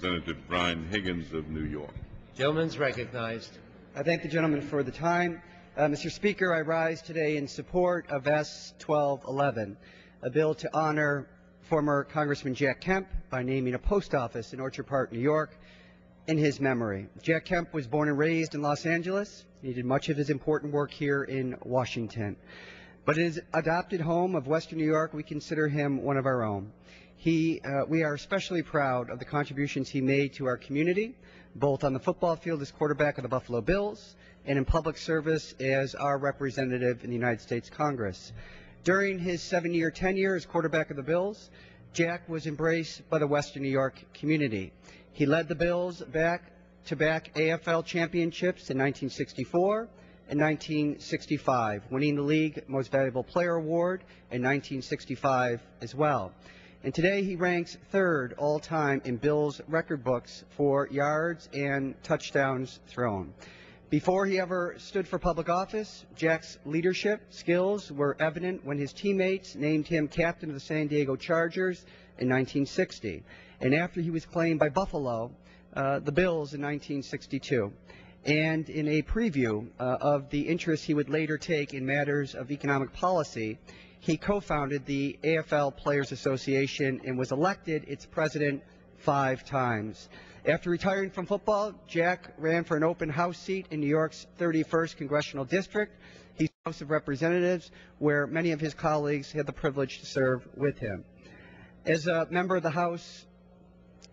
Representative Brian Higgins of New York. Gentleman's recognized. I thank the gentleman for the time. Mr. Speaker, I rise today in support of S. 1211, a bill to honor former Congressman Jack Kemp by naming a post office in Orchard Park, New York, in his memory. Jack Kemp was born and raised in Los Angeles. He did much of his important work here in Washington. But in his adopted home of Western New York, we consider him one of our own. We are especially proud of the contributions he made to our community, both on the football field as quarterback of the Buffalo Bills and in public service as our representative in the United States Congress. During his 7-year tenure as quarterback of the Bills, Jack was embraced by the Western New York community. He led the Bills back-to-back AFL championships in 1964 and 1965, winning the League Most Valuable Player Award in 1965 as well. And today he ranks third all-time in Bills record books for yards and touchdowns thrown. Before he ever stood for public office, Jack's leadership skills were evident when his teammates named him captain of the San Diego Chargers in 1960, and after he was claimed by Buffalo, the Bills in 1962. And in a preview of the interest he would later take in matters of economic policy, he co-founded the AFL Players Association and was elected its president 5 times. After retiring from football, Jack ran for an open House seat in New York's 31st Congressional District. He's House of Representatives, where many of his colleagues had the privilege to serve with him. As a member of the House,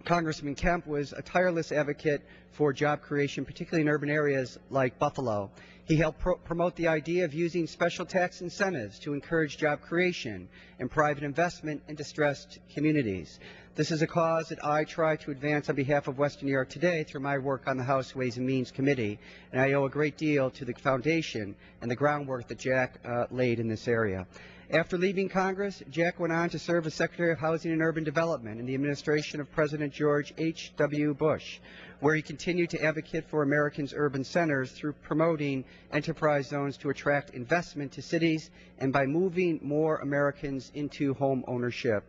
Congressman Kemp was a tireless advocate for job creation, particularly in urban areas like Buffalo. He helped promote the idea of using special tax incentives to encourage job creation and private investment in distressed communities. This is a cause that I try to advance on behalf of Western New York today through my work on the House Ways and Means Committee, and I owe a great deal to the foundation and the groundwork that Jack laid in this area. After leaving Congress, Jack went on to serve as Secretary of Housing and Urban Development in the administration of President George H.W. Bush, where he continued to advocate for Americans' urban centers through promoting enterprise zones to attract investment to cities and by moving more Americans into home ownership.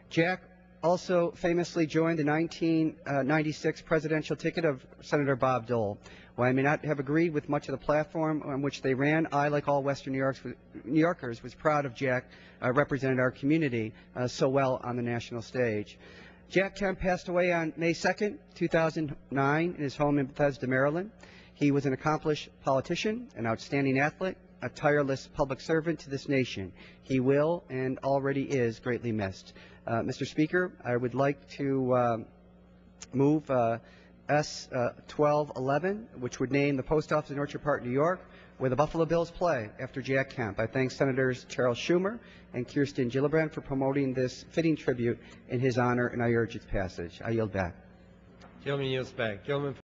Jack also famously joined the 1996 presidential ticket of Senator Bob Dole. While I may not have agreed with much of the platform on which they ran, I, like all Western New Yorkers, was proud of Jack representing our community so well on the national stage. Jack Kemp passed away on May 2nd, 2009 in his home in Bethesda, Maryland. He was an accomplished politician, an outstanding athlete, a tireless public servant to this nation. He will and already is greatly missed. Mr. Speaker, I would like to move S. 1211, which would name the post office in Orchard Park, New York, where the Buffalo Bills play after Jack Kemp. I thank Senators Charles Schumer and Kirsten Gillibrand for promoting this fitting tribute in his honor, and I urge its passage. I yield back. Gentleman yields back. Gentleman